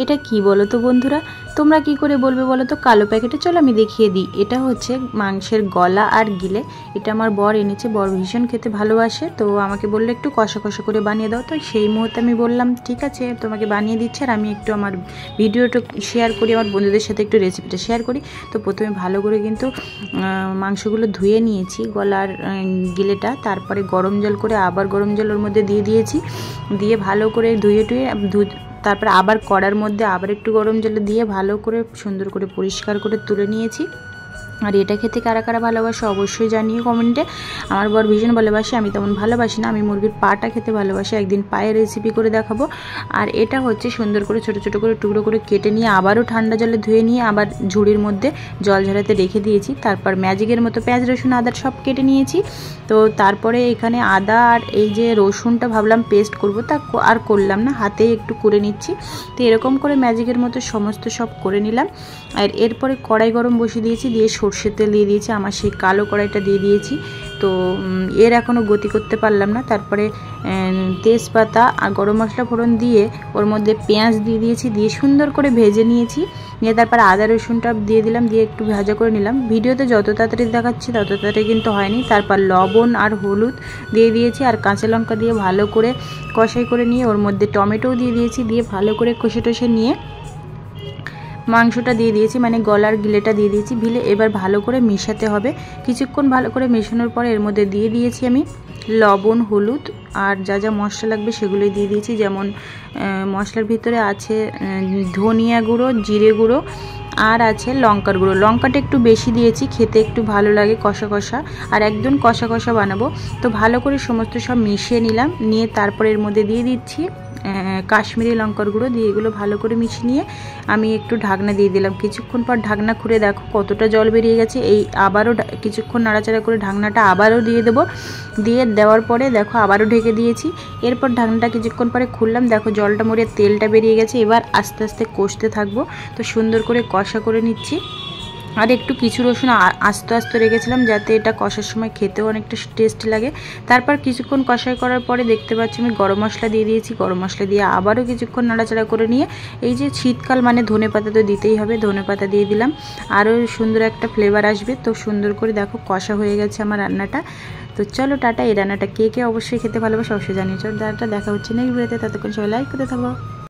এটা কি বলো তো বন্ধুরা, তোমরা কি করে বলবে বলো তো? কালো প্যাকেটে চলো আমি দেখিয়ে দিই। এটা হচ্ছে মাংসের গলা আর গিলে। এটা আমার বর এনেছে, বর ভীষণ খেতে ভালোবাসে, তো আমাকে বললো একটু কষা কষা করে বানিয়ে দাও। তো সেই মুহূর্তে আমি বললাম ঠিক আছে, তোমাকে বানিয়ে দিচ্ছি, আর আমি একটু আমার ভিডিওটা শেয়ার করি, আমার বন্ধুদের সাথে একটু রেসিপিটা শেয়ার করি। তো প্রথমে ভালো করে কিন্তু মাংসগুলো ধুয়ে নিয়েছি, গলার গিলেটা, তারপরে গরম জল করে আবার গরম জল ওর মধ্যে দিয়ে দিয়েছি, দিয়ে ভালো করে ধুয়ে তারপর আবার কড়ার মধ্যে আবার একটু গরম জলে দিয়ে ভালো করে সুন্দর করে পরিষ্কার করে তুলে নিয়েছি। আর এটা খেতে কারা কারা ভালোবাসে অবশ্যই জানিয়ে কমেন্টে। আমার বর ভীষণ ভালোবাসে, আমি তেমন ভালোবাসি না, আমি মুরগির পাটা খেতে ভালোবাসি, একদিন পায়ের রেসিপি করে দেখাবো। আর এটা হচ্ছে সুন্দর করে ছোট ছোট করে টুকরো করে কেটে নিয়ে আবারও ঠান্ডা জলে ধুয়ে নিয়ে আবার ঝুড়ির মধ্যে জল ঝরাতে রেখে দিয়েছি। তারপর ম্যাজিকের মতো পেঁয়াজ রসুন আদা সব কেটে নিয়েছি। তো তারপরে এখানে আদা আর এই যে রসুনটা ভাবলাম পেস্ট করব, তা আর করলাম না, হাতেই একটু করে নিচ্ছি। তো এরকম করে ম্যাজিকের মতো সমস্ত সব করে নিলাম। আর এরপরে কড়াই গরম বসিয়ে দিয়েছি, দিয়ে সর্ষের তেল দিয়ে দিয়েছি, আমার সেই কালো কড়াইটা দিয়ে দিয়েছি। তো এর এখনও গতি করতে পারলাম না। তারপরে তেজপাতা আর গরম মশলা ফোড়ন দিয়ে ওর মধ্যে পেঁয়াজ দিয়ে দিয়েছি, দিয়ে সুন্দর করে ভেজে নিয়েছি। নিয়ে তারপরে আদা রসুনটা দিয়ে দিলাম, দিয়ে একটু ভাজা করে নিলাম। ভিডিওতে যত তাড়াতাড়ি দেখাচ্ছি তত তাড়াতাড়ি কিন্তু হয়নি। তারপর লবণ আর হলুদ দিয়ে দিয়েছি, আর কাঁচা লঙ্কা দিয়ে ভালো করে কষাই করে নিয়ে ওর মধ্যে টমেটোও দিয়ে দিয়েছি, দিয়ে ভালো করে কষে টষে নিয়ে মাংসটা দিয়ে দিয়েছি, মানে গলার গিলেটা দিয়ে দিয়েছি। এবার ভালো করে মেশাতে হবে। কিছুক্ষণ ভালো করে মেশানোর পরে এর মধ্যে দিয়ে দিয়েছি আমি লবণ, হলুদ আর যা যা মশলা লাগবে সেগুলোই দিয়ে দিয়েছি। যেমন মশলার ভিতরে আছে ধনিয়া গুঁড়ো, জিরে গুঁড়ো, আর আছে লঙ্কার গুঁড়ো। লঙ্কাটা একটু বেশি দিয়েছি, খেতে একটু ভালো লাগে কষা কষা, আর একদম কষা কষা বানাবো। তো ভালো করে সমস্ত সব মিশিয়ে নিলাম, নিয়ে তারপরে এর মধ্যে দিয়ে দিচ্ছি কাশ্মীরি লঙ্কার গুঁড়ো, দিয়ে এগুলো ভালো করে মিশিয়ে নিয়ে আমি একটু ঢাকনা দিয়ে দিলাম। কিছুক্ষণ পর ঢাকনা খুলে দেখো কতটা জল বেরিয়ে গেছে। এই আবারও কিছুক্ষণ নাড়াচাড়া করে ঢাকনাটা আবারও দিয়ে দেবো। দিয়ে দেওয়ার পরে দেখো আবারও ঢেকে দিয়েছি। এরপর ঢাকনাটা কিছুক্ষণ পরে খুললাম, দেখো জলটা মরে তেলটা বেরিয়ে গেছে। এবার আস্তে আস্তে কষতে থাকবো। তো সুন্দর করে কষা করে নিচ্ছি। আর একটু কিছু রসুন আস্তে আস্তে রেখেছিলাম, যাতে এটা কষার সময় খেতেও অনেকটা টেস্টি লাগে। তারপর কিছুক্ষণ কষাই করার পরে দেখতে পাচ্ছি আমি গরম মশলা দিয়ে দিয়েছি। গরম মশলা দিয়ে আবারও কিছুক্ষণ নাড়াচাড়া করে নিয়ে এই যে শীতকাল মানে ধনেপাতা তো দিতেই হবে, ধনেপাতা দিয়ে দিলাম, আরও সুন্দর একটা ফ্লেভার আসবে। তো সুন্দর করে দেখো কষা হয়ে গেছে আমার রান্নাটা। তো চলো টাটা। এই রান্নাটা কে কে অবশ্যই খেতে ভালোবাসে অবশ্যই জানিয়ে। চলো টাটা, দেখা হচ্ছে নেক্সট ভিডিওতে। ততক্ষণ সবাই লাইক করতে থাকো।